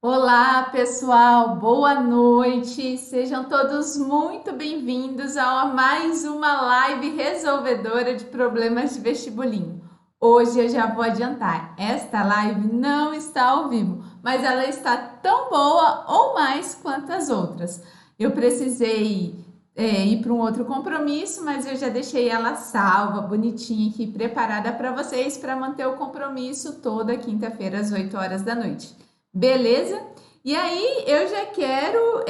Olá, pessoal, boa noite. Sejam todos muito bem-vindos a mais uma live resolvedora de problemas de vestibulinho. Hoje eu já vou adiantar, esta live não está ao vivo, mas ela está tão boa ou mais quanto as outras. Eu precisei ir para um outro compromisso, mas eu já deixei ela salva, bonitinha aqui, preparada para vocês para manter o compromisso toda quinta-feira às 8 horas da noite. Beleza? E aí eu já quero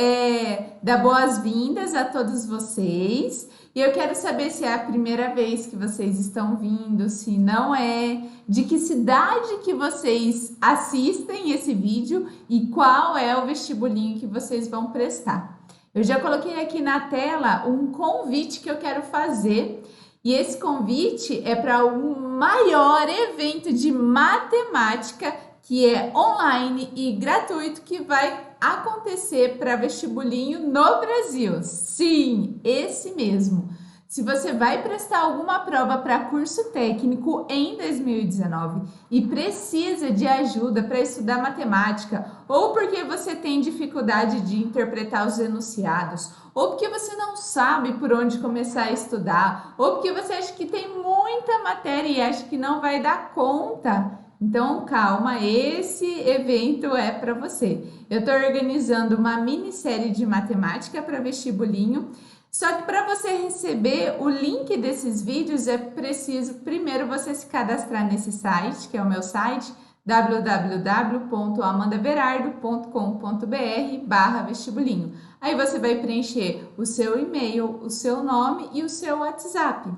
dar boas-vindas a todos vocês. E eu quero saber se é a primeira vez que vocês estão vindo, se não é, de que cidade que vocês assistem esse vídeo e qual é o vestibulinho que vocês vão prestar. Eu já coloquei aqui na tela um convite que eu quero fazer. E esse convite é para o maior evento de matemática que é online e gratuito, que vai acontecer para vestibulinho no Brasil. Sim, esse mesmo. Se você vai prestar alguma prova para curso técnico em 2019 e precisa de ajuda para estudar matemática, ou porque você tem dificuldade de interpretar os enunciados, ou porque você não sabe por onde começar a estudar, ou porque você acha que tem muita matéria e acha que não vai dar conta, então, calma, esse evento é para você. Eu estou organizando uma minissérie de matemática para vestibulinho, só que para você receber o link desses vídeos é preciso primeiro você se cadastrar nesse site, que é o meu site, www.amandaverardo.com.br/vestibulinho. Aí você vai preencher o seu e-mail, o seu nome e o seu WhatsApp.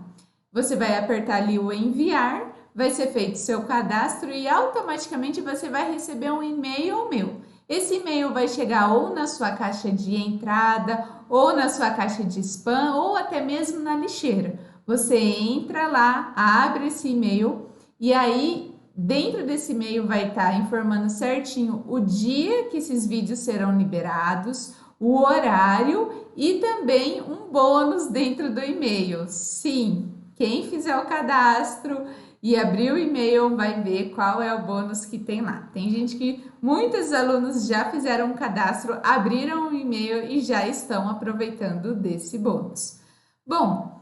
Você vai apertar ali o enviar, vai ser feito seu cadastro e automaticamente você vai receber um e-mail meu. Esse e-mail vai chegar ou na sua caixa de entrada, ou na sua caixa de spam, ou até mesmo na lixeira. Você entra lá, abre esse e-mail e aí dentro desse e-mail vai estar informando certinho o dia que esses vídeos serão liberados, o horário e também um bônus dentro do e-mail. Sim, quem fizer o cadastro e abrir o e-mail vai ver qual é o bônus que tem lá. Tem gente que, muitos alunos já fizeram um cadastro, abriram o e-mail e já estão aproveitando desse bônus. Bom,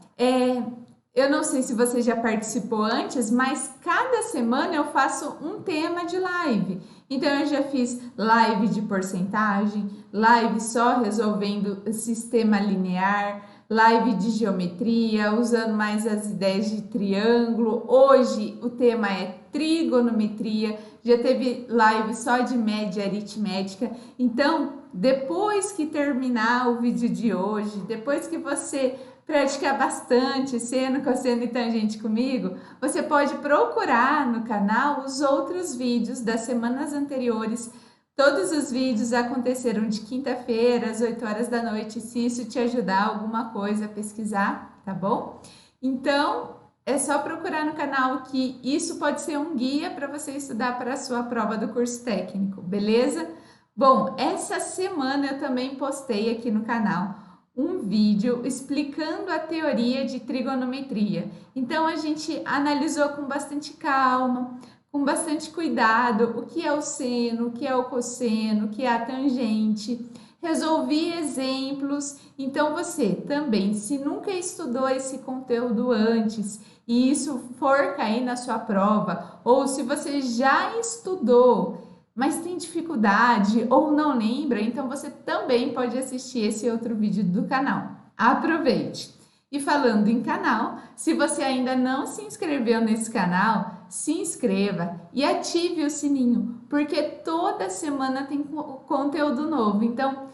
eu não sei se você já participou antes, mas cada semana eu faço um tema de live. Então eu já fiz live de porcentagem, live só resolvendo sistema linear, live de geometria, usando mais as ideias de triângulo. Hoje o tema é trigonometria, já teve live só de média aritmética. Então, depois que terminar o vídeo de hoje, depois que você praticar bastante seno, cosseno e tangente comigo, você pode procurar no canal os outros vídeos das semanas anteriores. Todos os vídeos aconteceram de quinta-feira, às 8 horas da noite, se isso te ajudar alguma coisa a pesquisar, tá bom? Então, é só procurar no canal que isso pode ser um guia para você estudar para a sua prova do curso técnico, beleza? Bom, essa semana eu também postei aqui no canal um vídeo explicando a teoria de trigonometria. Então, a gente analisou com bastante calma, com bastante cuidado, o que é o seno, o que é o cosseno, o que é a tangente. Resolvi exemplos. Então você também, se nunca estudou esse conteúdo antes e isso for cair na sua prova, ou se você já estudou, mas tem dificuldade ou não lembra, então você também pode assistir esse outro vídeo do canal. Aproveite! E falando em canal, se você ainda não se inscreveu nesse canal, se inscreva e ative o sininho, porque toda semana tem conteúdo novo. Então,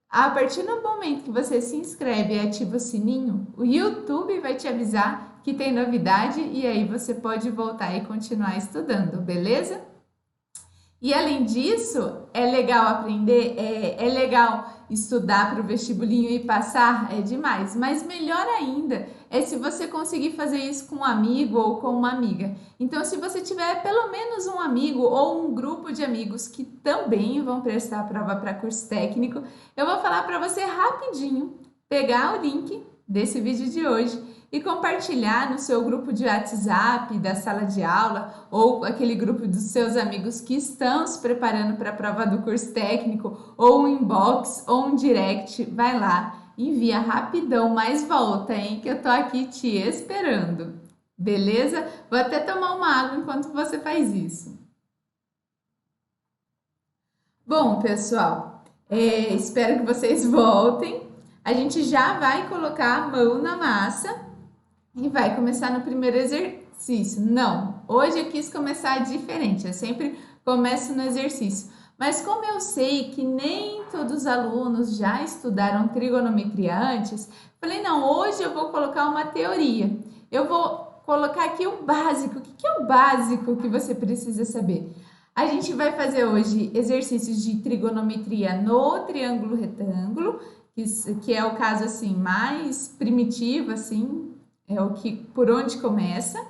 a partir do momento que você se inscreve e ativa o sininho, o YouTube vai te avisar que tem novidade e aí você pode voltar e continuar estudando, beleza? E além disso, é legal aprender, é legal estudar para o vestibulinho e passar, é demais. Mas melhor ainda é se você conseguir fazer isso com um amigo ou com uma amiga. Então, se você tiver pelo menos um amigo ou um grupo de amigos que também vão prestar a prova para curso técnico, eu vou falar para você rapidinho pegar o link desse vídeo de hoje e compartilhar no seu grupo de WhatsApp da sala de aula ou aquele grupo dos seus amigos que estão se preparando para a prova do curso técnico, ou um inbox ou um direct. Vai lá, envia rapidão, mas volta, hein, que eu tô aqui te esperando. Beleza? Vou até tomar uma água enquanto você faz isso. Bom, pessoal, espero que vocês voltem. A gente já vai colocar a mão na massa e vai começar no primeiro exercício. Não, hoje eu quis começar diferente, eu sempre começo no exercício. Mas como eu sei que nem todos os alunos já estudaram trigonometria antes, falei, não, hoje eu vou colocar uma teoria. Eu vou colocar aqui o básico. O que é o básico que você precisa saber? A gente vai fazer hoje exercícios de trigonometria no triângulo retângulo, que é o caso assim mais primitivo, assim, é o que por onde começa.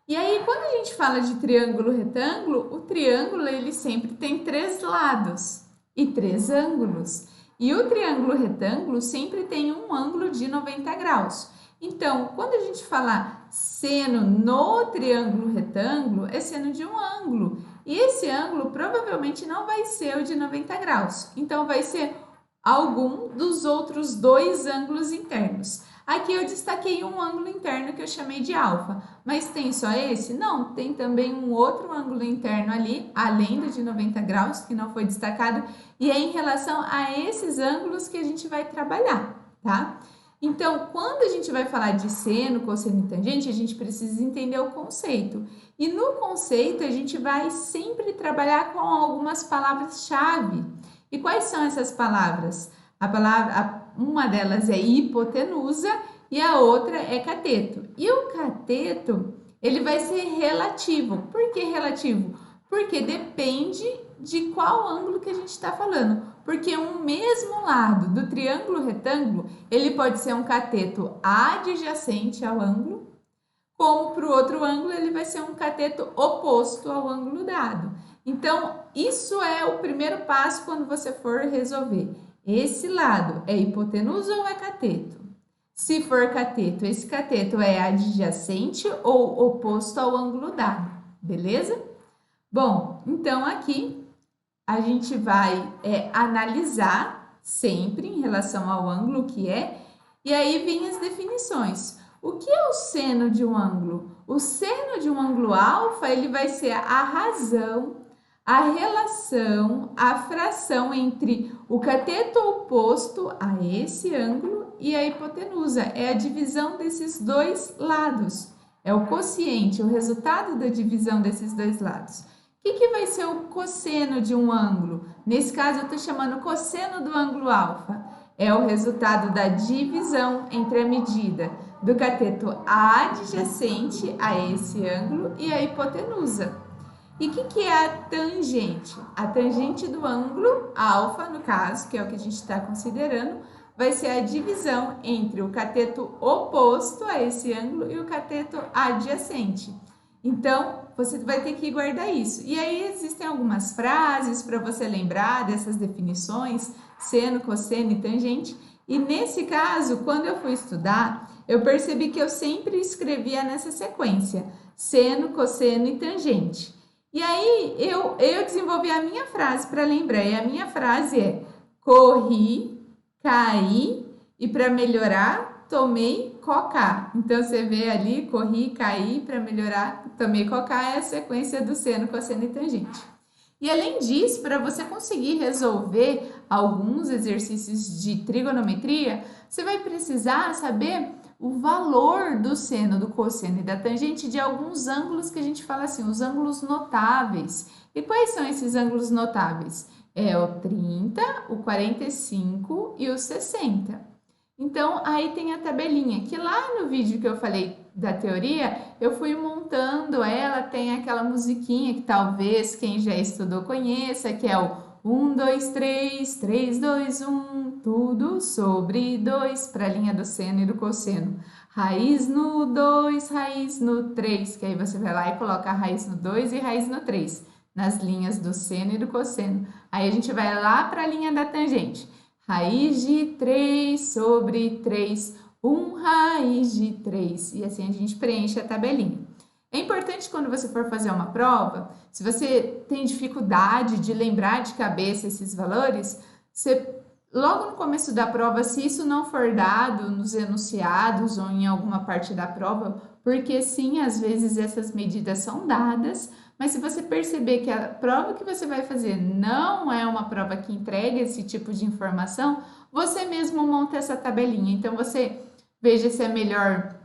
E aí, quando a gente fala de triângulo retângulo, o triângulo ele sempre tem 3 lados e 3 ângulos. E o triângulo retângulo sempre tem um ângulo de 90 graus. Então, quando a gente falar seno no triângulo retângulo, é seno de um ângulo. E esse ângulo provavelmente não vai ser o de 90 graus. Então, vai ser algum dos outros 2 ângulos internos. Aqui eu destaquei um ângulo interno que eu chamei de alfa. Mas tem só esse? Não, tem também um outro ângulo interno ali, além do de 90 graus, que não foi destacado. E é em relação a esses ângulos que a gente vai trabalhar, tá? Então, quando a gente vai falar de seno, cosseno e tangente, a gente precisa entender o conceito. E no conceito, a gente vai sempre trabalhar com algumas palavras-chave. E quais são essas palavras? Uma delas é hipotenusa e a outra é cateto. E o cateto, ele vai ser relativo. Por que relativo? Porque depende de qual ângulo que a gente está falando. Porque um mesmo lado do triângulo retângulo, ele pode ser um cateto adjacente ao ângulo, como para o outro ângulo ele vai ser um cateto oposto ao ângulo dado. Então, isso é o primeiro passo quando você for resolver. Esse lado é hipotenusa ou é cateto? Se for cateto, esse cateto é adjacente ou oposto ao ângulo dado, beleza? Bom, então aqui a gente vai analisar sempre em relação ao ângulo que é, e aí vem as definições. O que é o seno de um ângulo? O seno de um ângulo alfa, ele vai ser a razão, a relação, a fração entre o cateto oposto a esse ângulo e a hipotenusa. É a divisão desses 2 lados. É o quociente, o resultado da divisão desses 2 lados. O que vai ser o cosseno de um ângulo? Nesse caso, eu estou chamando cosseno do ângulo alfa. É o resultado da divisão entre a medida do cateto adjacente a esse ângulo e a hipotenusa. E o que é a tangente? A tangente do ângulo alfa, no caso, que é o que a gente está considerando, vai ser a divisão entre o cateto oposto a esse ângulo e o cateto adjacente. Então, você vai ter que guardar isso. E aí existem algumas frases para você lembrar dessas definições, seno, cosseno e tangente. E nesse caso, quando eu fui estudar, eu percebi que eu sempre escrevia nessa sequência, seno, cosseno e tangente. E aí eu desenvolvi a minha frase para lembrar. E a minha frase é: corri, caí e para melhorar, tomei coca. Então, você vê ali, corri, caí, para melhorar, tomei coca, é a sequência do seno, cosseno e tangente. E além disso, para você conseguir resolver alguns exercícios de trigonometria, você vai precisar saber o valor do seno, do cosseno e da tangente de alguns ângulos que a gente fala assim, os ângulos notáveis. E quais são esses ângulos notáveis? É o 30, o 45 e o 60. Então, aí tem a tabelinha, que lá no vídeo que eu falei da teoria, eu fui montando ela, tem aquela musiquinha que talvez quem já estudou conheça, que é o 1, 2, 3, 3, 2, 1, tudo sobre 2, para a linha do seno e do cosseno. Raiz no 2, raiz no 3, que aí você vai lá e coloca a raiz no 2 e raiz no 3, nas linhas do seno e do cosseno. Aí a gente vai lá para a linha da tangente. Raiz de 3 sobre 3, 1 raiz de 3. E assim a gente preenche a tabelinha. É importante quando você for fazer uma prova, se você tem dificuldade de lembrar de cabeça esses valores, você, logo no começo da prova, se isso não for dado nos enunciados ou em alguma parte da prova, porque sim, às vezes essas medidas são dadas, mas se você perceber que a prova que você vai fazer não é uma prova que entrega esse tipo de informação, você mesmo monta essa tabelinha. Então, você veja se é melhor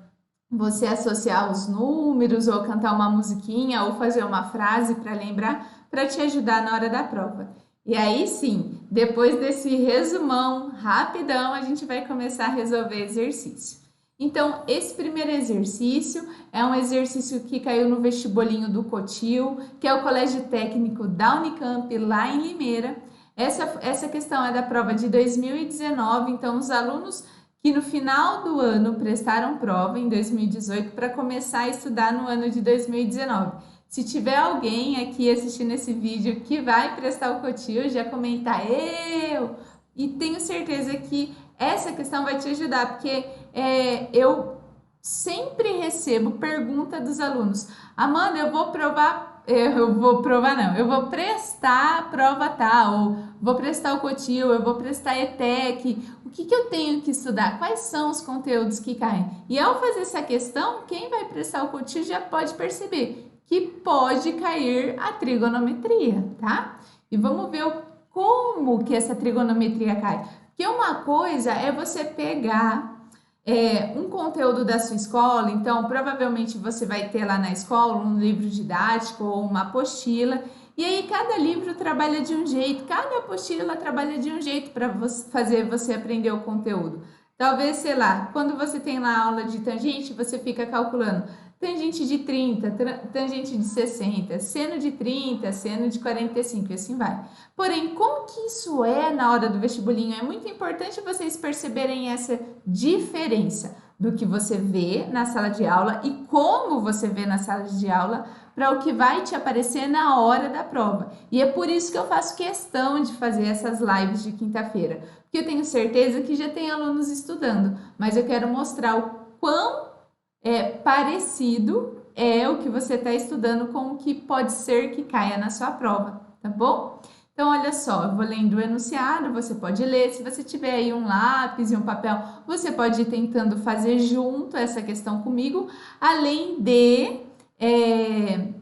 você associar os números ou cantar uma musiquinha ou fazer uma frase para lembrar, para te ajudar na hora da prova. E aí sim, depois desse resumão rapidão, a gente vai começar a resolver exercício. Então, esse primeiro exercício é um exercício que caiu no vestibulinho do Cotil, que é o Colégio Técnico da Unicamp, lá em Limeira. Essa questão é da prova de 2019, então os alunos que no final do ano prestaram prova em 2018 para começar a estudar no ano de 2019. Se tiver alguém aqui assistindo esse vídeo que vai prestar o Cotil, já comenta eu! E tenho certeza que essa questão vai te ajudar, porque eu sempre recebo pergunta dos alunos. Amanda, eu vou prestar a prova tal, ou vou prestar o Cotil, eu vou prestar ETEC, o que eu tenho que estudar? Quais são os conteúdos que caem? E ao fazer essa questão, quem vai prestar o Cotil já pode perceber que pode cair a trigonometria, tá? E vamos ver como que essa trigonometria cai. Porque uma coisa é você pegar um conteúdo da sua escola, então provavelmente você vai ter lá na escola um livro didático ou uma apostila, e aí cada livro trabalha de um jeito, cada apostila trabalha de um jeito para fazer você aprender o conteúdo. Talvez, sei lá, quando você tem lá aula de tangente, você fica calculando tangente de 30, tangente de 60, seno de 30, seno de 45 e assim vai. Porém, como que isso é na hora do vestibulinho? É muito importante vocês perceberem essa diferença do que você vê na sala de aula e como você vê na sala de aula para o que vai te aparecer na hora da prova. E é por isso que eu faço questão de fazer essas lives de quinta-feira, porque eu tenho certeza que já tem alunos estudando, mas eu quero mostrar o quão parecido é o que você está estudando com o que pode ser que caia na sua prova, tá bom? Então, olha só, eu vou lendo o enunciado, você pode ler, se você tiver aí um lápis e um papel, você pode ir tentando fazer junto essa questão comigo, além de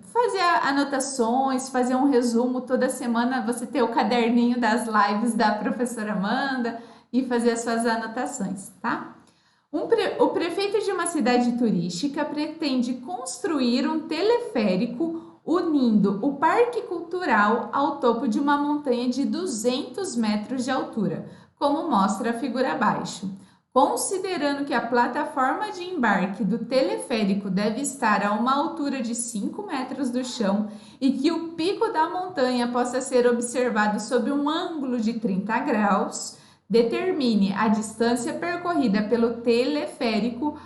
fazer anotações, fazer um resumo, toda semana você ter o caderninho das lives da professora Amanda e fazer as suas anotações, tá? O prefeito de uma cidade turística pretende construir um teleférico unindo o Parque Cultural ao topo de uma montanha de 200 metros de altura, como mostra a figura abaixo. Considerando que a plataforma de embarque do teleférico deve estar a uma altura de 5 metros do chão e que o pico da montanha possa ser observado sob um ângulo de 30 graus, determine a distância percorrida pelo teleférico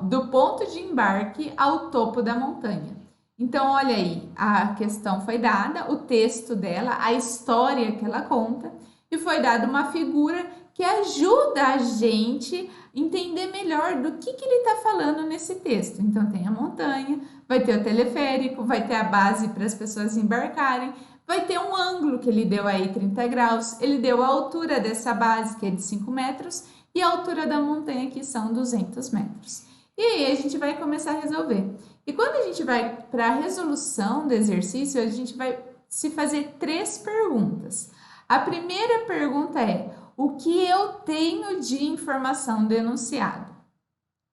do ponto de embarque ao topo da montanha. Então, olha aí, a questão foi dada, o texto dela, a história que ela conta, e foi dada uma figura que ajuda a gente a entender melhor do que ele está falando nesse texto. Então, tem a montanha, vai ter o teleférico, vai ter a base para as pessoas embarcarem, vai ter um ângulo que ele deu aí 30 graus, ele deu a altura dessa base, que é de 5 metros, e a altura da montanha, que são 200 metros. E aí a gente vai começar a resolver. E quando a gente vai para a resolução do exercício, a gente vai se fazer 3 perguntas. A primeira pergunta é: o que eu tenho de informação do enunciado?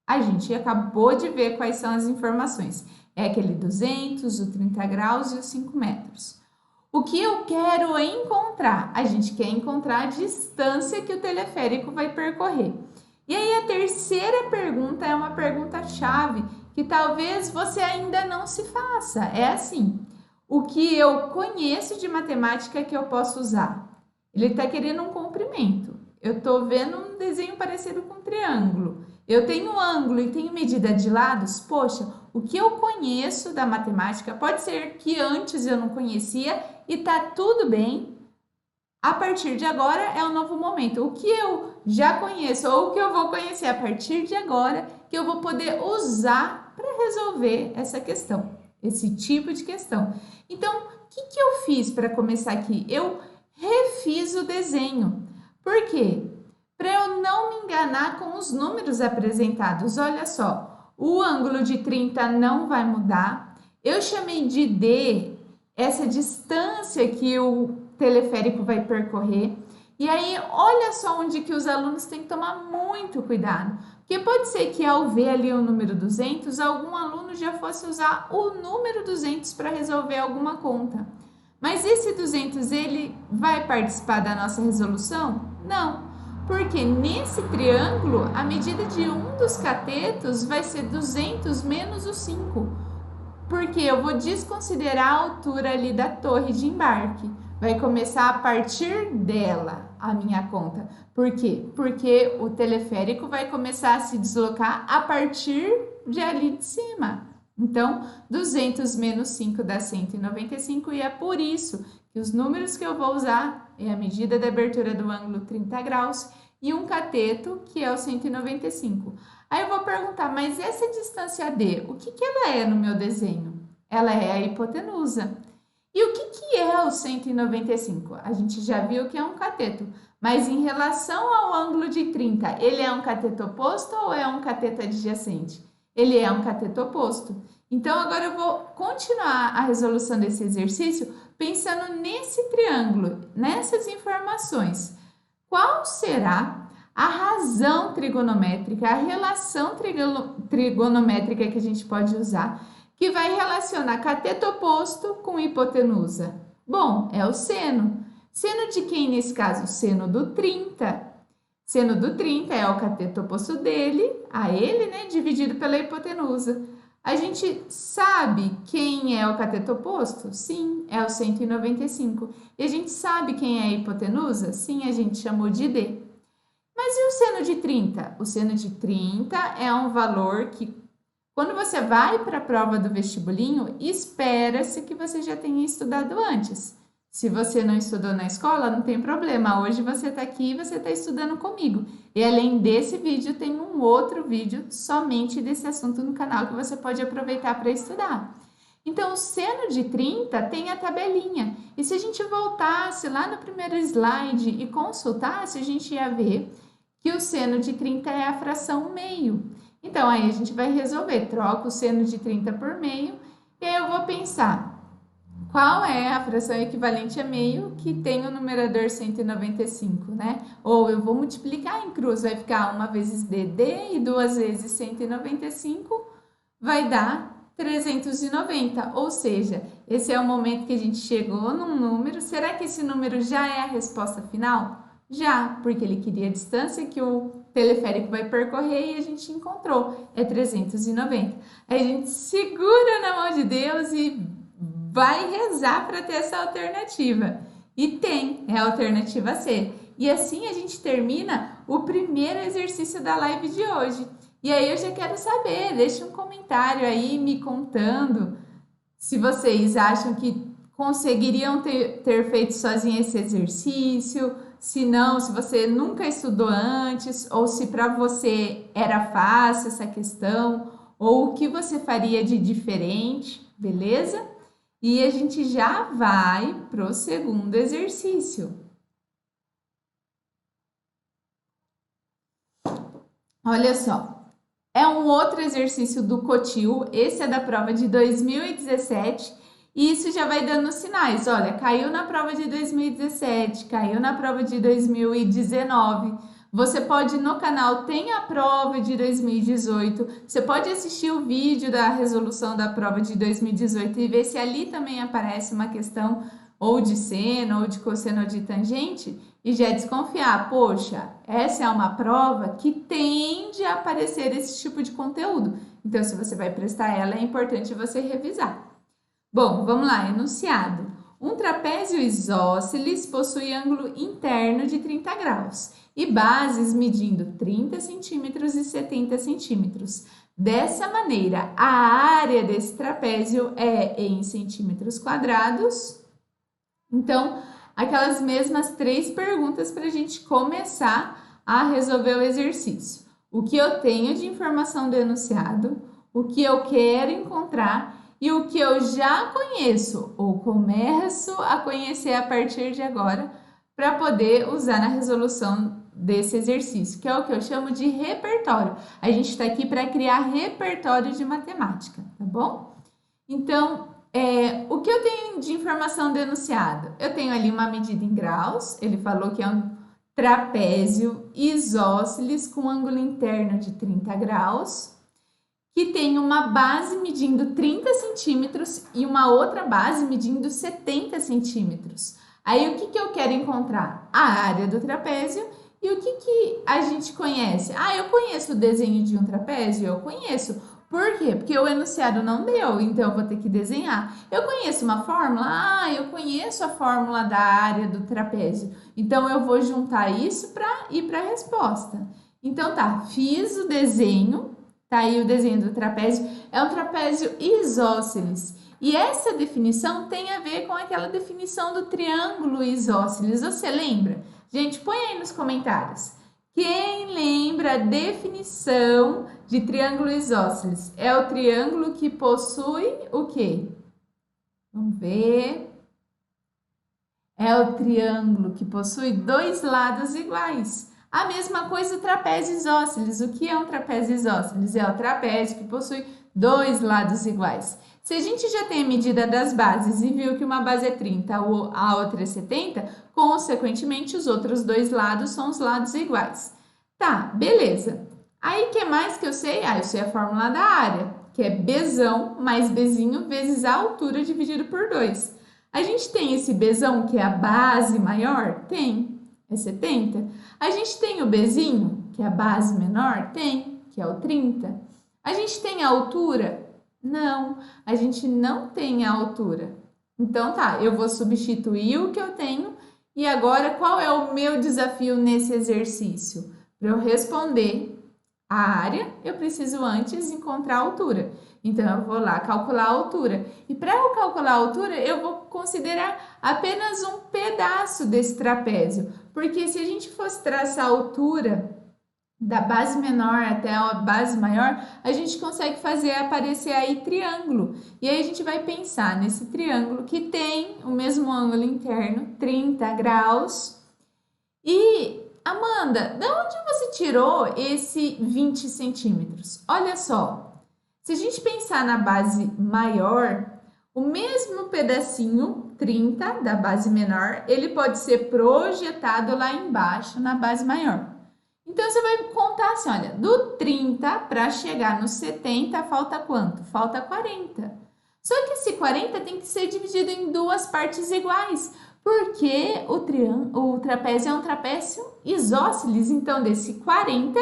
A gente acabou de ver quais são as informações. É aquele 200, o 30 graus e os 5 metros. O que eu quero encontrar? A gente quer encontrar a distância que o teleférico vai percorrer. E aí a terceira pergunta é uma pergunta-chave que talvez você ainda não se faça. É assim: o que eu conheço de matemática que eu posso usar? Ele está querendo um comprimento. Eu estou vendo um desenho parecido com um triângulo. Eu tenho ângulo e tenho medida de lados. Poxa, o que eu conheço da matemática pode ser que antes eu não conhecia e tá tudo bem. A partir de agora é um novo momento. O que eu já conheço ou o que eu vou conhecer a partir de agora que eu vou poder usar para resolver essa questão, esse tipo de questão. Então, o que eu fiz para começar aqui? Eu refiz o desenho. Por quê? Para eu não me enganar com os números apresentados. Olha só, o ângulo de 30 não vai mudar. Eu chamei de D essa distância que o teleférico vai percorrer. E aí, olha só onde que os alunos têm que tomar muito cuidado. Porque pode ser que ao ver ali o número 200, algum aluno já fosse usar o número 200 para resolver alguma conta. Mas esse 200, ele vai participar da nossa resolução? Não, porque nesse triângulo, a medida de um dos catetos vai ser 200 menos o 5. Porque eu vou desconsiderar a altura ali da torre de embarque. Vai começar a partir dela a minha conta. Por quê? Porque o teleférico vai começar a se deslocar a partir de ali de cima. Então, 200 menos 5 dá 195 e é por isso que os números que eu vou usar é a medida da abertura do ângulo 30 graus e um cateto, que é o 195. Aí eu vou perguntar, mas essa distância D, o que ela é no meu desenho? Ela é a hipotenusa. E o que é o 195? A gente já viu que é um cateto, mas em relação ao ângulo de 30, ele é um cateto oposto ou é um cateto adjacente? Ele é um cateto oposto. Então, agora eu vou continuar a resolução desse exercício pensando nesse triângulo, nessas informações. Qual será a razão trigonométrica, a relação trigonométrica que a gente pode usar, que vai relacionar cateto oposto com hipotenusa? Bom, é o seno. Seno de quem nesse caso? Seno do 30. Seno do 30 é o cateto oposto dele, a ele, né, dividido pela hipotenusa. A gente sabe quem é o cateto oposto? Sim, é o 195. E a gente sabe quem é a hipotenusa? Sim, a gente chamou de D. Mas e o seno de 30? O seno de 30 é um valor que, quando você vai para a prova do vestibulinho, espera-se que você já tenha estudado antes. Se você não estudou na escola, não tem problema. Hoje você está aqui e você está estudando comigo. E além desse vídeo, tem um outro vídeo somente desse assunto no canal que você pode aproveitar para estudar. Então, o seno de 30 tem a tabelinha. E se a gente voltasse lá no primeiro slide e consultasse, a gente ia ver que o seno de 30 é a fração meio. Então, aí a gente vai resolver. Troca o seno de 30 por meio. E aí eu vou pensar, qual é a fração equivalente a meio que tem o numerador 195, né? Ou eu vou multiplicar em cruz, vai ficar 1 vezes DD e 2 vezes 195, vai dar 390. Ou seja, esse é o momento que a gente chegou num número. Será que esse número já é a resposta final? Já, porque ele queria a distância que o teleférico vai percorrer e a gente encontrou, é 390. Aí a gente segura na mão de Deus e vai rezar para ter essa alternativa. E tem, é a alternativa C. E assim a gente termina o primeiro exercício da live de hoje. E aí eu já quero saber, deixa um comentário aí me contando se vocês acham que conseguiriam ter feito sozinho esse exercício, se não, se você nunca estudou antes, ou se para você era fácil essa questão, ou o que você faria de diferente, beleza? E a gente já vai para o segundo exercício. Olha só, é um outro exercício do Cotil, esse é da prova de 2017, e isso já vai dando sinais. Olha, caiu na prova de 2017, caiu na prova de 2019. Você pode, no canal, tem a prova de 2018. Você pode assistir o vídeo da resolução da prova de 2018 e ver se ali também aparece uma questão ou de seno, ou de cosseno, ou de tangente, e já desconfiar. Poxa, essa é uma prova que tende a aparecer esse tipo de conteúdo. Então, se você vai prestar ela, é importante você revisar. Bom, vamos lá, enunciado. Um trapézio isósceles possui ângulo interno de 30 graus e bases medindo 30 centímetros e 70 centímetros. Dessa maneira, a área desse trapézio é em centímetros quadrados. Então, aquelas mesmas 3 perguntas para a gente começar a resolver o exercício. O que eu tenho de informação do enunciado, o que eu quero encontrar e o que eu já conheço ou começo a conhecer a partir de agora para poder usar na resolução desse exercício, que é o que eu chamo de repertório. A gente está aqui para criar repertório de matemática, tá bom? Então, o que eu tenho de informação do enunciado? Eu tenho ali uma medida em graus, ele falou que é um trapézio isósceles com ângulo interno de 30 graus, que tem uma base medindo 30 centímetros e uma outra base medindo 70 centímetros. Aí, o que eu quero encontrar? A área do trapézio. E o que a gente conhece? Eu conheço o desenho de um trapézio? Eu conheço. Por quê? Porque o enunciado não deu, então eu vou ter que desenhar. Eu conheço uma fórmula? Eu conheço a fórmula da área do trapézio. Então, eu vou juntar isso para ir para a resposta. Então, tá, fiz o desenho, tá aí o desenho do trapézio. É um trapézio isósceles. E essa definição tem a ver com aquela definição do triângulo isósceles. Você lembra? Gente, põe aí nos comentários. Quem lembra a definição de triângulo isósceles? É o triângulo que possui o quê? Vamos ver. É o triângulo que possui 2 lados iguais. A mesma coisa o trapézio isósceles. O que é um trapézio isósceles? É o trapézio que possui 2 lados iguais. Se a gente já tem a medida das bases e viu que uma base é 30, a outra é 70, consequentemente os outros 2 lados são os lados iguais. Tá, beleza. Aí, o que mais que eu sei? Eu sei a fórmula da área, que é Bzão mais Bzinho vezes a altura dividido por 2. A gente tem esse Bzão, que é a base maior? Tem, é 70. A gente tem o Bzinho, que é a base menor? Tem, que é o 30. A gente tem a altura? Não, a gente não tem a altura. Então, tá, eu vou substituir o que eu tenho. E agora, qual é o meu desafio nesse exercício? Para eu responder a área, eu preciso antes encontrar a altura. Então, eu vou lá calcular a altura. E para eu calcular a altura, eu vou considerar apenas um pedaço desse trapézio. Porque se a gente fosse traçar a altura da base menor até a base maior, a gente consegue fazer aparecer aí triângulo. E aí a gente vai pensar nesse triângulo que tem o mesmo ângulo interno, 30 graus. E, Amanda, de onde você tirou esse 20 centímetros? Olha só, se a gente pensar na base maior, o mesmo pedacinho, 30, da base menor, ele pode ser projetado lá embaixo na base maior. Então, você vai contar assim, olha, do 30 para chegar no 70, falta quanto? Falta 40. Só que esse 40 tem que ser dividido em 2 partes iguais, porque o trapézio é um trapézio isósceles. Então, desse 40,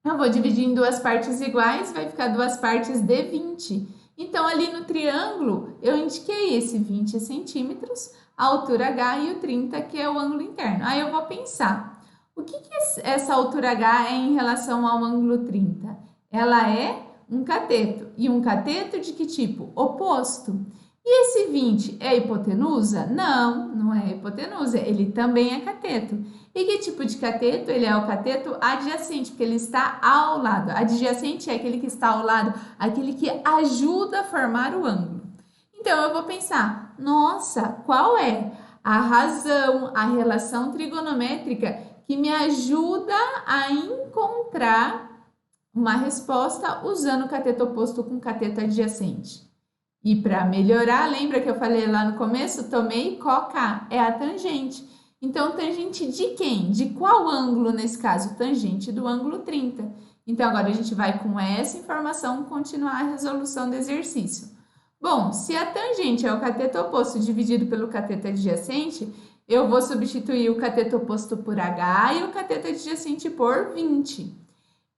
eu vou dividir em 2 partes iguais, vai ficar 2 partes de 20. Então, ali no triângulo, eu indiquei esse 20 centímetros, a altura H e o 30, que é o ângulo interno. Aí, eu vou pensar. O que essa altura H é em relação ao ângulo 30? Ela é um cateto. E um cateto de que tipo? Oposto. E esse 20 é hipotenusa? Não, não é hipotenusa. Ele também é cateto. E que tipo de cateto? Ele é o cateto adjacente, porque ele está ao lado. Adjacente é aquele que está ao lado, aquele que ajuda a formar o ângulo. Então, eu vou pensar, nossa, qual é a razão, a relação trigonométrica que me ajuda a encontrar uma resposta usando o cateto oposto com cateto adjacente? E para melhorar, lembra que eu falei lá no começo? Tomei coK, é a tangente. Então, tangente de quem? De qual ângulo nesse caso? Tangente do ângulo 30. Então, agora a gente vai com essa informação continuar a resolução do exercício. Bom, se a tangente é o cateto oposto dividido pelo cateto adjacente, eu vou substituir o cateto oposto por H e o cateto adjacente por 20.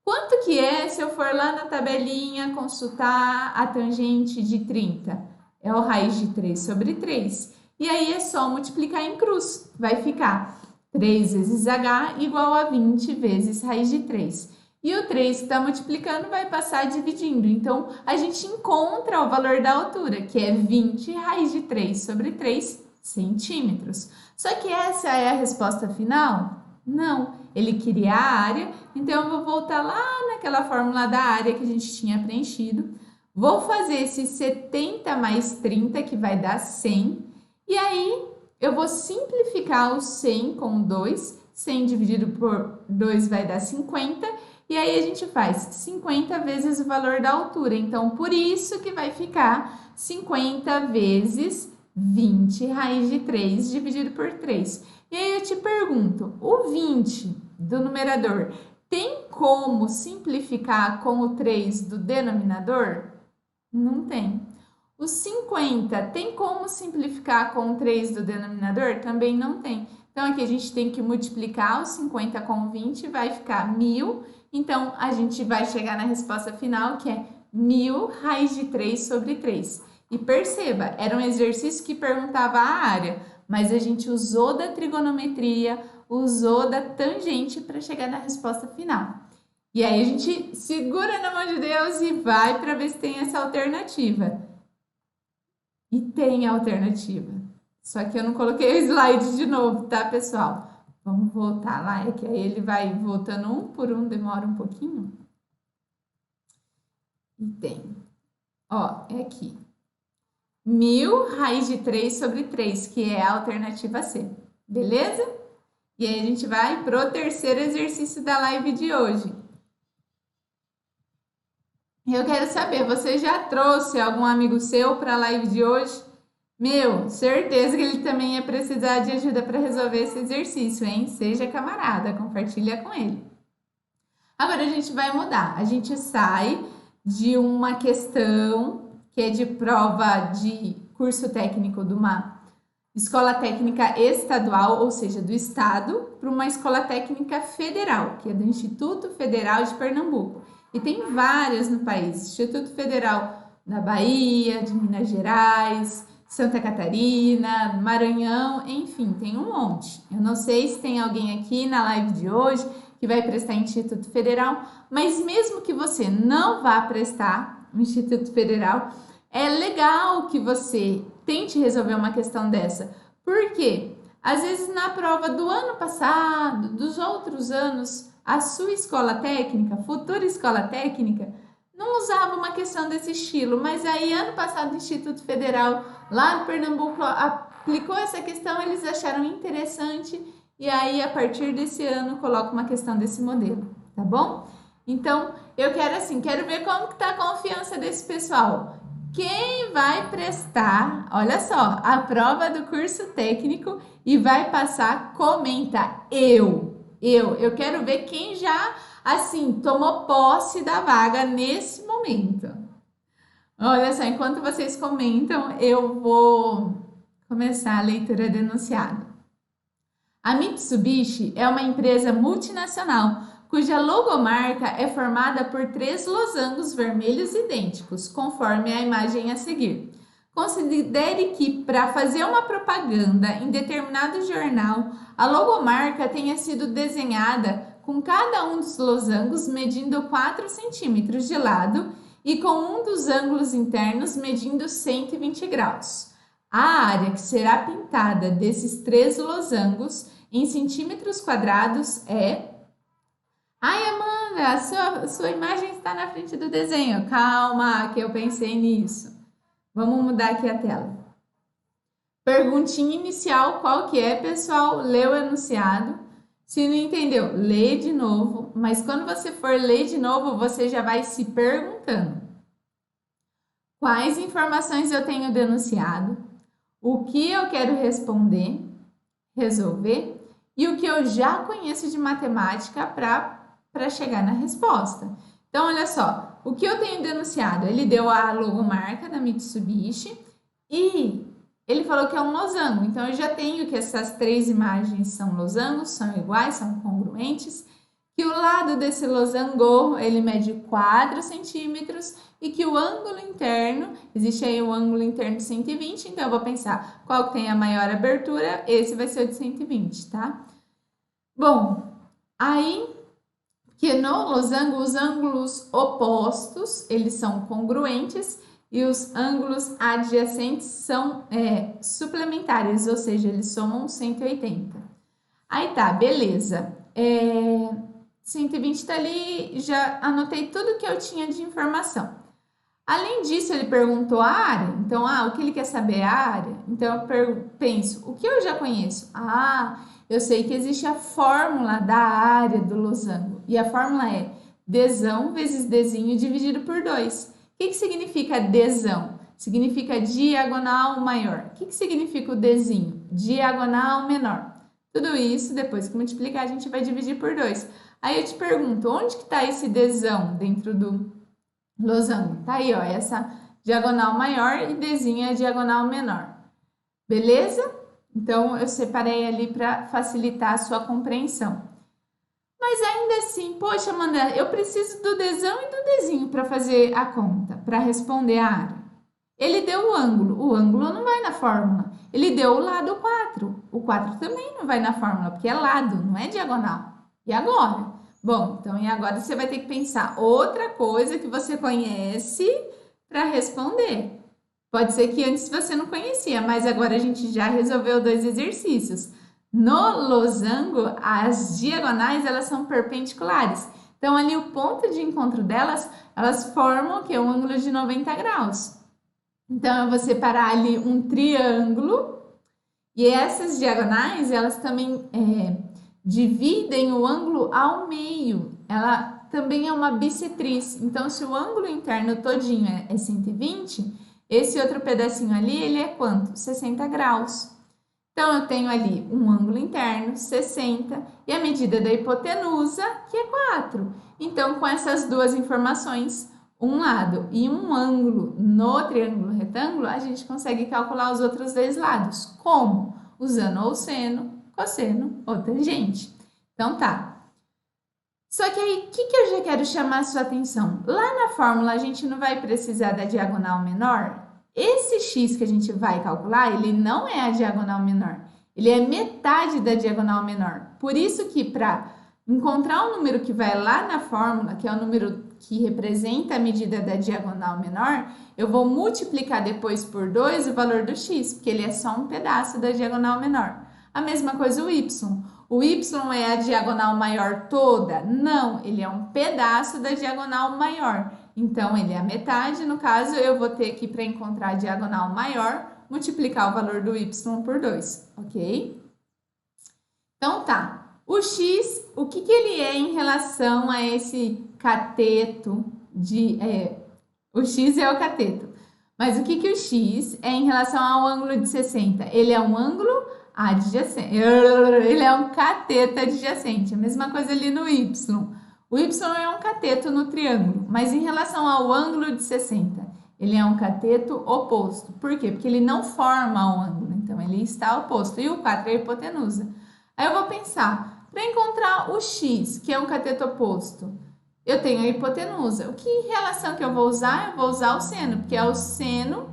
Quanto que é se eu for lá na tabelinha consultar a tangente de 30? É o raiz de 3 sobre 3. E aí é só multiplicar em cruz. Vai ficar 3 vezes H igual a 20 vezes raiz de 3. E o 3 que está multiplicando vai passar dividindo. Então, a gente encontra o valor da altura, que é 20 raiz de 3 sobre 3, centímetros. Só que essa é a resposta final? Não, ele queria a área, então eu vou voltar lá naquela fórmula da área que a gente tinha preenchido. Vou fazer esse 70 mais 30, que vai dar 100, e aí eu vou simplificar o 100 com 2, 100 dividido por 2 vai dar 50, e aí a gente faz 50 vezes o valor da altura, então por isso que vai ficar 50 vezes 20 raiz de 3 dividido por 3. E aí eu te pergunto, o 20 do numerador tem como simplificar com o 3 do denominador? Não tem. O 50 tem como simplificar com o 3 do denominador? Também não tem. Então, aqui a gente tem que multiplicar o 50 com o 20, vai ficar 1000. Então, a gente vai chegar na resposta final, que é 1000 raiz de 3 sobre 3. E perceba, era um exercício que perguntava a área, mas a gente usou da trigonometria, usou da tangente para chegar na resposta final. E aí a gente segura na mão de Deus e vai para ver se tem essa alternativa. E tem a alternativa. Só que eu não coloquei o slide de novo, tá, pessoal? Vamos voltar lá, é que aí ele vai voltando um por um, demora um pouquinho. E tem. Ó, é aqui. 1000 raiz de 3 sobre 3, que é a alternativa C. Beleza? E aí a gente vai pro terceiro exercício da live de hoje. Eu quero saber, você já trouxe algum amigo seu para a live de hoje? Meu, certeza que ele também ia precisar de ajuda para resolver esse exercício, hein? Seja camarada, compartilha com ele. Agora a gente vai mudar. A gente sai de uma questão que é de prova de curso técnico de uma escola técnica estadual, ou seja, do estado, para uma escola técnica federal, que é do Instituto Federal de Pernambuco. E tem várias no país, Instituto Federal da Bahia, de Minas Gerais, Santa Catarina, Maranhão, enfim, tem um monte. Eu não sei se tem alguém aqui na live de hoje que vai prestar Instituto Federal, mas mesmo que você não vá prestar o Instituto Federal, é legal que você tente resolver uma questão dessa. Por quê? Às vezes na prova do ano passado, dos outros anos, a sua escola técnica, futura escola técnica, não usava uma questão desse estilo, mas aí ano passado o Instituto Federal lá no Pernambuco aplicou essa questão, eles acharam interessante e aí a partir desse ano coloca uma questão desse modelo, tá bom? Então, eu quero ver como que tá a confiança desse pessoal. Quem vai prestar, olha só, a prova do curso técnico e vai passar, comenta eu quero ver quem já, assim, tomou posse da vaga nesse momento. Olha só, enquanto vocês comentam, eu vou começar a leitura do enunciado. A Mitsubishi é uma empresa multinacional cuja logomarca é formada por 3 losangos vermelhos idênticos, conforme a imagem a seguir. Considere que, para fazer uma propaganda em determinado jornal, a logomarca tenha sido desenhada com cada um dos losangos medindo 4 centímetros de lado e com um dos ângulos internos medindo 120 graus. A área que será pintada desses 3 losangos em centímetros quadrados é... Ai, Amanda, a sua imagem está na frente do desenho. Calma, que eu pensei nisso. Vamos mudar aqui a tela. Perguntinha inicial, qual que é, pessoal? Lê o enunciado. Se não entendeu, lê de novo. Mas quando você for ler de novo, você já vai se perguntando. Quais informações eu tenho do enunciado? O que eu quero responder, resolver? E o que eu já conheço de matemática para chegar na resposta. Então, olha só, o que eu tenho denunciado? Ele deu a logomarca da Mitsubishi e ele falou que é um losango. Então, eu já tenho que essas 3 imagens são losangos, são iguais, são congruentes. Que o lado desse losango, ele mede 4 centímetros e que o ângulo interno, existe aí o ângulo interno de 120, então eu vou pensar qual que tem a maior abertura, esse vai ser o de 120, tá? Bom, aí... que no losango os ângulos opostos, eles são congruentes e os ângulos adjacentes são suplementares, ou seja, eles somam 180. Aí tá, beleza. 120 tá ali, já anotei tudo que eu tinha de informação. Além disso, ele perguntou a área. Então, o que ele quer saber é a área. Então, eu penso, o que eu já conheço? Eu sei que existe a fórmula da área do losango. E a fórmula é Dzão vezes Dzinho dividido por 2. O que significa Dzão? Significa diagonal maior. O que significa o Dzinho? Diagonal menor. Tudo isso, depois que multiplicar, a gente vai dividir por 2. Aí eu te pergunto, onde que está esse Dzão dentro do losango? Tá aí, ó, essa diagonal maior e Dzinho é a diagonal menor. Beleza? Então, eu separei ali para facilitar a sua compreensão. Mas ainda assim, poxa, Amanda, eu preciso do Dzão e do Dzinho para fazer a conta, para responder a área. Ele deu o ângulo não vai na fórmula. Ele deu o lado 4, o 4 também não vai na fórmula, porque é lado, não é diagonal. E agora? Bom, então e agora você vai ter que pensar outra coisa que você conhece para responder. Pode ser que antes você não conhecia, mas agora a gente já resolveu 2 exercícios. No losango, as diagonais, elas são perpendiculares. Então, ali o ponto de encontro delas, elas formam que é um ângulo de 90 graus. Então, eu vou separar ali um triângulo e essas diagonais, elas também dividem o ângulo ao meio. Ela também é uma bissetriz. Então, se o ângulo interno todinho é 120, esse outro pedacinho ali, ele é quanto? 60 graus. Então, eu tenho ali um ângulo interno, 60, e a medida da hipotenusa, que é 4. Então, com essas duas informações, um lado e um ângulo no triângulo retângulo, a gente consegue calcular os outros 2 lados. Como? Usando ou seno, cosseno ou tangente. Então, tá. Só que aí, o que eu já quero chamar a sua atenção? Lá na fórmula, a gente não vai precisar da diagonal menor? Esse x que a gente vai calcular, ele não é a diagonal menor. Ele é metade da diagonal menor. Por isso que para encontrar um número que vai lá na fórmula, que é o número que representa a medida da diagonal menor, eu vou multiplicar depois por 2 o valor do x, porque ele é só um pedaço da diagonal menor. A mesma coisa o y. O y é a diagonal maior toda? Não, ele é um pedaço da diagonal maior. Então, ele é a metade. No caso, eu vou ter que, para encontrar a diagonal maior, multiplicar o valor do y por 2, ok? Então, tá. O x, o que ele é em relação a esse cateto de... o x é o cateto. Mas o que o x é em relação ao ângulo de 60? Ele é um ângulo adjacente. Ele é um cateto adjacente. A mesma coisa ali no y. O y é um cateto no triângulo, mas em relação ao ângulo de 60, ele é um cateto oposto. Por quê? Porque ele não forma o ângulo, então ele está oposto. E o 4 é a hipotenusa. Aí eu vou pensar, para encontrar o x, que é um cateto oposto, eu tenho a hipotenusa. Que relação que eu vou usar? Eu vou usar o seno, porque é o seno,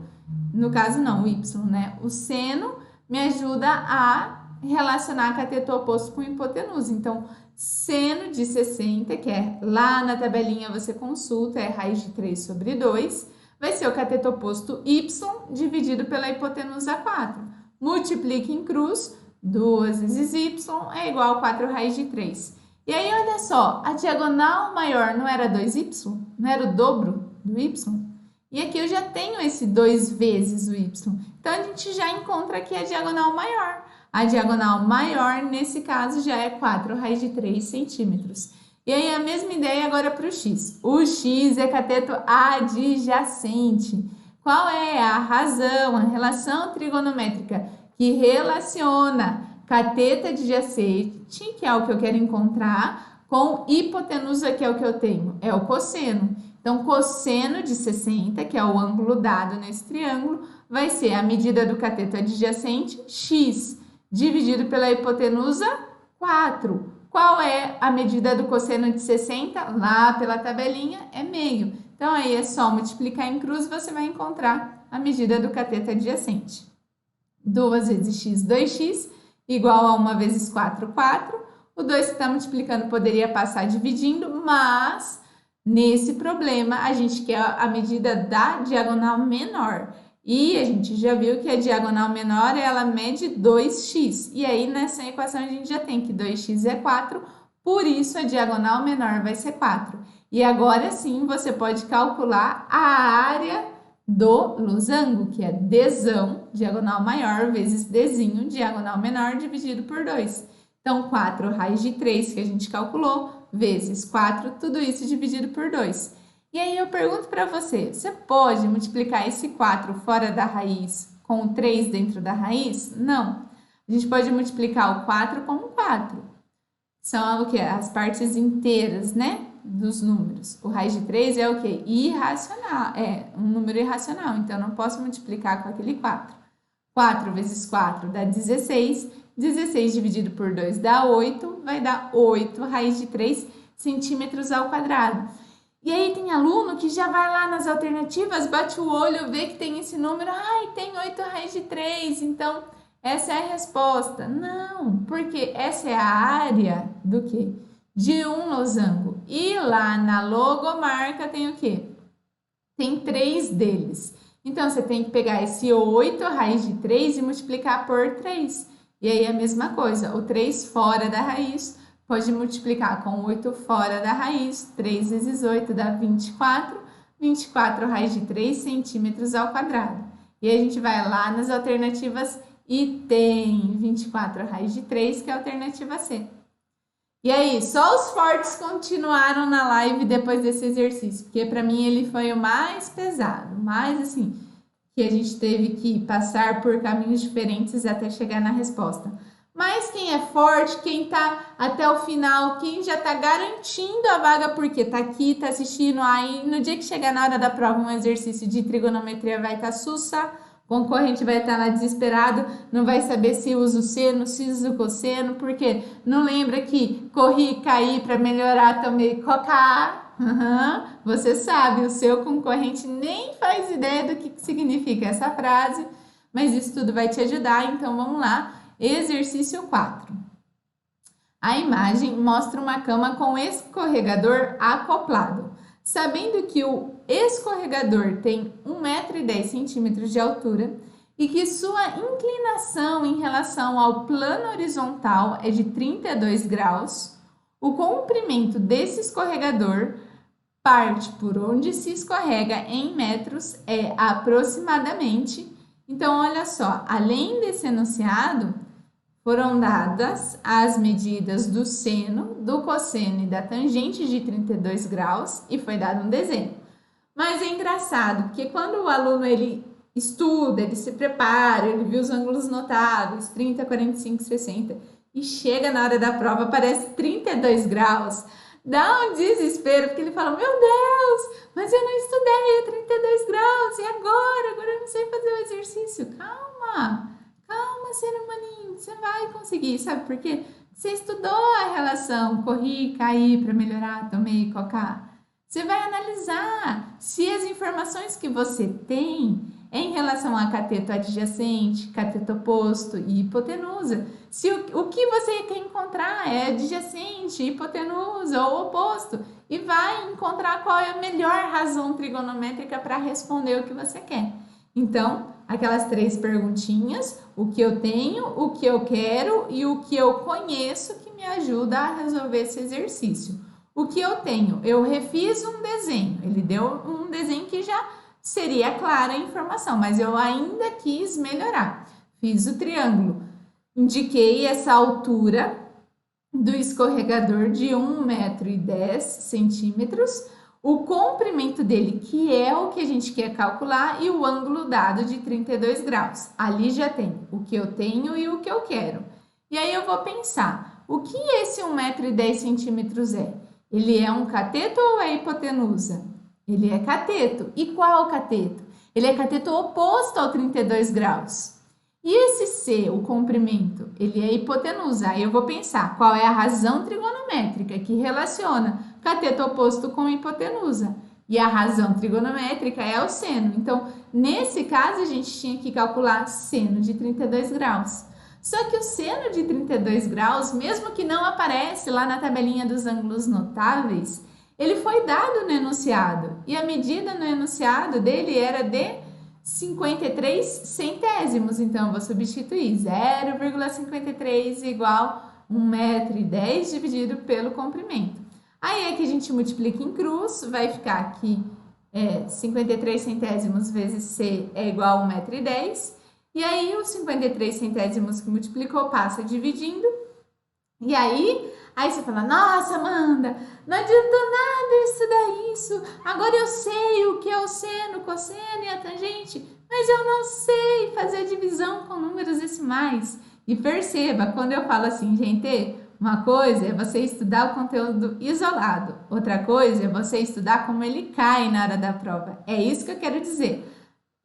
no caso não, o y, né? O seno me ajuda a relacionar cateto oposto com hipotenusa. Então, seno de 60, que é lá na tabelinha você consulta, é raiz de 3 sobre 2, vai ser o cateto oposto y dividido pela hipotenusa 4. Multiplique em cruz, 2 vezes y é igual a 4 raiz de 3. E aí, olha só, a diagonal maior não era 2y? Não era o dobro do y? E aqui eu já tenho esse 2 vezes o y. Então, a gente já encontra aqui a diagonal maior. A diagonal maior, nesse caso, já é 4 raiz de 3 centímetros. E aí, a mesma ideia agora para o x. O x é cateto adjacente. Qual é a razão, a relação trigonométrica que relaciona cateto adjacente, que é o que eu quero encontrar, com hipotenusa, que é o que eu tenho? É o cosseno. Então, cosseno de 60, que é o ângulo dado nesse triângulo, vai ser a medida do cateto adjacente, x, dividido pela hipotenusa, 4. Qual é a medida do cosseno de 60? Lá pela tabelinha, é meio. Então, aí é só multiplicar em cruz e você vai encontrar a medida do cateto adjacente. 2 vezes x, 2x, igual a 1 vezes 4, 4. O 2 que está multiplicando poderia passar dividindo, mas Nesse problema, a gente quer a medida da diagonal menor. E a gente já viu que a diagonal menor, ela mede 2x. E aí, nessa equação, a gente já tem que 2x é 4, por isso a diagonal menor vai ser 4. E agora sim, você pode calcular a área do losango, que é Dzão, diagonal maior, vezes Dzinho, diagonal menor, dividido por 2. Então, 4 raiz de 3, que a gente calculou, vezes 4, tudo isso dividido por 2. E aí eu pergunto para você, você pode multiplicar esse 4 fora da raiz com o 3 dentro da raiz? Não. A gente pode multiplicar o 4 com o 4. São o quê? As partes inteiras, né? Dos números. O raiz de 3 é o quê? Irracional. É um número irracional, então eu não posso multiplicar com aquele 4. 4 vezes 4 dá 16. 16 dividido por 2 dá 8. Vai dar 8 raiz de 3 centímetros ao quadrado. E aí tem aluno que já vai lá nas alternativas, bate o olho, vê que tem esse número. Ai, tem 8 raiz de 3, então essa é a resposta. Não, porque essa é a área do quê? De um losango. E lá na logomarca tem o quê? Tem 3 deles. Então, você tem que pegar esse 8 raiz de 3 e multiplicar por 3. E aí, a mesma coisa, o 3 fora da raiz, pode multiplicar com 8 fora da raiz. 3 vezes 8 dá 24. 24 raiz de 3 centímetros ao quadrado. E aí, a gente vai lá nas alternativas e tem 24 raiz de 3, que é a alternativa C. E aí, só os fortes continuaram na live depois desse exercício, porque para mim ele foi o mais pesado, mais assim, que a gente teve que passar por caminhos diferentes até chegar na resposta. Mas quem é forte, quem tá até o final, quem já tá garantindo a vaga porque tá aqui, tá assistindo, aí no dia que chegar na hora da prova um exercício de trigonometria vai estar sussa, o concorrente vai estar lá desesperado, não vai saber se usa o seno, se usa o cosseno, porque não lembra que corri, caí para melhorar, tomei coca. Você sabe, o seu concorrente nem faz ideia do que significa essa frase, mas isso tudo vai te ajudar, então vamos lá. Exercício 4. A imagem mostra uma cama com escorregador acoplado. Sabendo que o escorregador tem 1,10 m de altura e que sua inclinação em relação ao plano horizontal é de 32 graus, o comprimento desse escorregador, parte por onde se escorrega em metros, é aproximadamente. Então, olha só, além desse enunciado, foram dadas as medidas do seno, do cosseno e da tangente de 32 graus e foi dado um desenho. Mas é engraçado, porque quando o aluno ele estuda, ele se prepara, ele viu os ângulos notáveis, 30, 45, 60, e chega na hora da prova, aparece 32 graus, dá um desespero, porque ele fala, meu Deus, mas eu não estudei a 32 graus, e agora? Agora eu não sei fazer o exercício. Calma, ser humaninho, você vai conseguir, sabe por quê? Você estudou a relação corri, caí para melhorar, tomei, coca. Você vai analisar se as informações que você tem em relação a cateto adjacente, cateto oposto e hipotenusa, se o que você quer encontrar é adjacente, hipotenusa ou oposto, e vai encontrar qual é a melhor razão trigonométrica para responder o que você quer. Então, aquelas 3 perguntinhas, o que eu tenho, o que eu quero e o que eu conheço que me ajuda a resolver esse exercício. O que eu tenho? Eu refiz um desenho, ele deu um desenho que já seria clara a informação, mas eu ainda quis melhorar. Fiz o triângulo, indiquei essa altura do escorregador de 1,10 m, o comprimento dele, que é o que a gente quer calcular, e o ângulo dado de 32 graus. Ali já tem o que eu tenho e o que eu quero. E aí eu vou pensar, o que esse 1,10 m é? Ele é um cateto ou é hipotenusa? Ele é cateto. E qual cateto? Ele é cateto oposto ao 32 graus. E esse C, o comprimento, ele é hipotenusa. Aí eu vou pensar, qual é a razão trigonométrica que relaciona cateto oposto com hipotenusa? E a razão trigonométrica é o seno. Então, nesse caso, a gente tinha que calcular seno de 32 graus. Só que o seno de 32 graus, mesmo que não aparece lá na tabelinha dos ângulos notáveis, Ele foi dado no enunciado e a medida no enunciado dele era de 53 centésimos. Então, eu vou substituir 0,53 igual 1,10 m dividido pelo comprimento. Aí aqui a gente multiplica em cruz, vai ficar aqui 53 centésimos vezes C é igual a 1,10 m. E aí os 53 centésimos que multiplicou passa dividindo. E aí você fala, nossa, Amanda, não adiantou nada estudar isso. Agora eu sei o que é o seno, cosseno e a tangente, mas eu não sei fazer a divisão com números decimais. E perceba, quando eu falo assim, gente, uma coisa é você estudar o conteúdo isolado, outra coisa é você estudar como ele cai na hora da prova. É isso que eu quero dizer.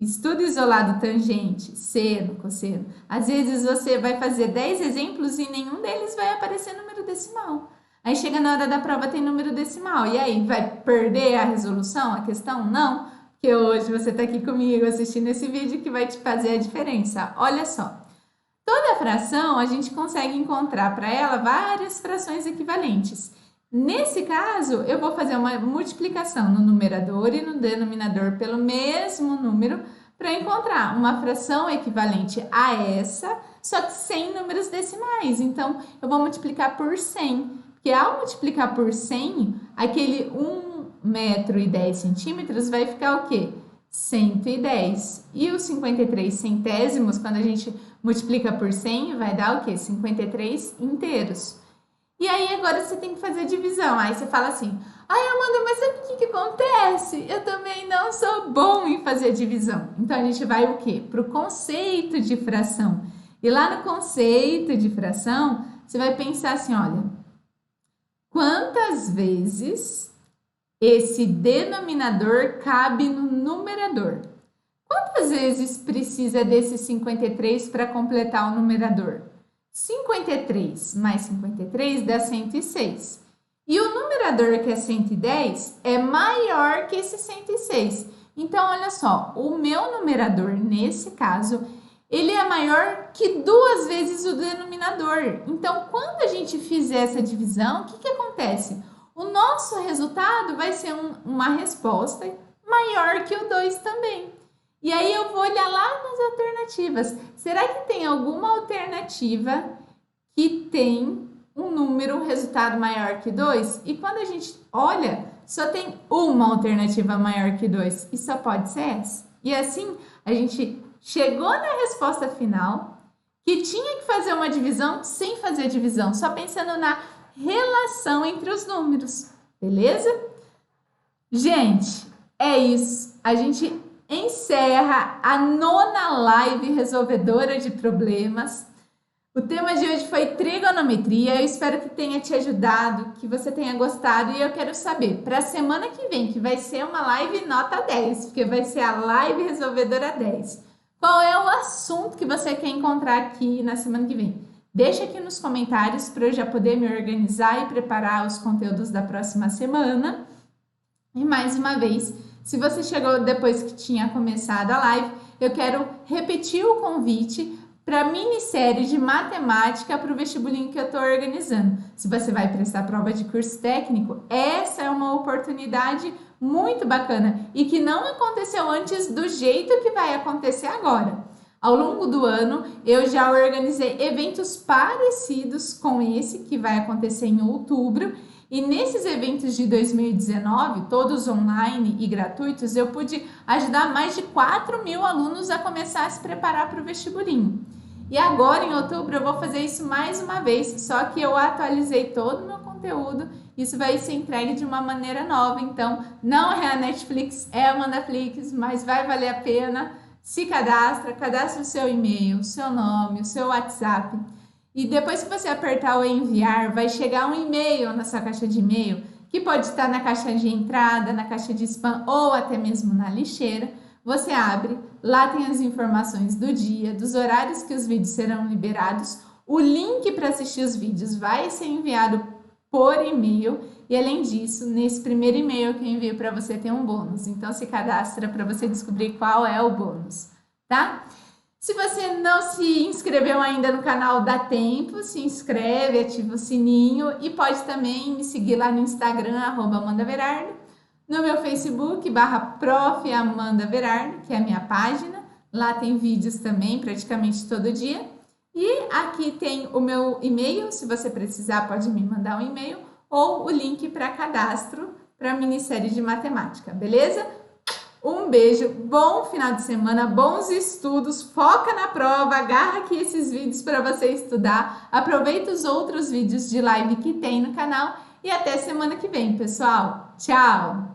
Estudo isolado tangente, seno, cosseno. Às vezes você vai fazer 10 exemplos e nenhum deles vai aparecer número decimal. Aí chega na hora da prova tem número decimal. E aí, vai perder a resolução, a questão? Não, porque hoje você está aqui comigo assistindo esse vídeo que vai te fazer a diferença. Olha só, toda fração a gente consegue encontrar para ela várias frações equivalentes. Nesse caso, eu vou fazer uma multiplicação no numerador e no denominador pelo mesmo número para encontrar uma fração equivalente a essa, só que sem números decimais. Então, eu vou multiplicar por 100, porque ao multiplicar por 100, aquele 1,10 m vai ficar o quê? 110. E os 53 centésimos, quando a gente multiplica por 100, vai dar o quê? 53 inteiros. E aí agora você tem que fazer a divisão. Aí você fala assim, ai Amanda, mas sabe o que acontece? Eu também não sou bom em fazer divisão. Então a gente vai o quê? Para o conceito de fração. E lá no conceito de fração, você vai pensar assim, olha, quantas vezes esse denominador cabe no numerador? Quantas vezes precisa desses 53 para completar o numerador? 53 mais 53 dá 106. E o numerador, que é 110, é maior que esse 106. Então, olha só, o meu numerador, nesse caso, ele é maior que 2 vezes o denominador. Então, quando a gente fizer essa divisão, o que acontece? O nosso resultado vai ser uma resposta maior que o 2 também. E aí eu vou olhar lá nas alternativas. Será que tem alguma alternativa que tem um número, resultado maior que 2? E quando a gente olha, só tem uma alternativa maior que 2 e só pode ser essa. E assim, a gente chegou na resposta final, que tinha que fazer uma divisão sem fazer divisão, só pensando na relação entre os números, beleza? Gente, é isso. A gente encerra a 9ª live resolvedora de problemas. O tema de hoje foi trigonometria. Eu espero que tenha te ajudado, que você tenha gostado. E eu quero saber, para a semana que vem, que vai ser uma live nota 10, porque vai ser a live resolvedora 10. Qual é o assunto que você quer encontrar aqui na semana que vem? Deixa aqui nos comentários para eu já poder me organizar e preparar os conteúdos da próxima semana. E mais uma vez, se você chegou depois que tinha começado a live, eu quero repetir o convite para a minissérie de matemática para o vestibulinho que eu estou organizando. Se você vai prestar prova de curso técnico, essa é uma oportunidade muito bacana e que não aconteceu antes do jeito que vai acontecer agora. Ao longo do ano, eu já organizei eventos parecidos com esse, que vai acontecer em outubro. E nesses eventos de 2019, todos online e gratuitos, eu pude ajudar mais de 4.000 alunos a começar a se preparar para o vestibulinho. E agora, em outubro, eu vou fazer isso mais uma vez, só que eu atualizei todo o meu conteúdo. Isso vai ser entregue de uma maneira nova, então não é a Netflix, é a Mandaflix, mas vai valer a pena. Se cadastra o seu e-mail, o seu nome, o seu WhatsApp. E depois que você apertar o enviar, vai chegar um e-mail na sua caixa de e-mail, que pode estar na caixa de entrada, na caixa de spam ou até mesmo na lixeira. Você abre, lá tem as informações do dia, dos horários que os vídeos serão liberados. O link para assistir os vídeos vai ser enviado por e-mail. E além disso, nesse primeiro e-mail que eu envio para você tem um bônus. Então se cadastra para você descobrir qual é o bônus, tá? Se você não se inscreveu ainda no canal, dá tempo, se inscreve, ativa o sininho e pode também me seguir lá no Instagram, @AmandaVerardo, no meu Facebook, /Prof. Amanda Verardo, que é a minha página. Lá tem vídeos também, praticamente todo dia. E aqui tem o meu e-mail, se você precisar pode me mandar um e-mail, ou o link para cadastro para a minissérie de matemática, beleza? Um beijo, bom final de semana, bons estudos, foca na prova, agarra aqui esses vídeos para você estudar, aproveita os outros vídeos de live que tem no canal e até semana que vem, pessoal. Tchau!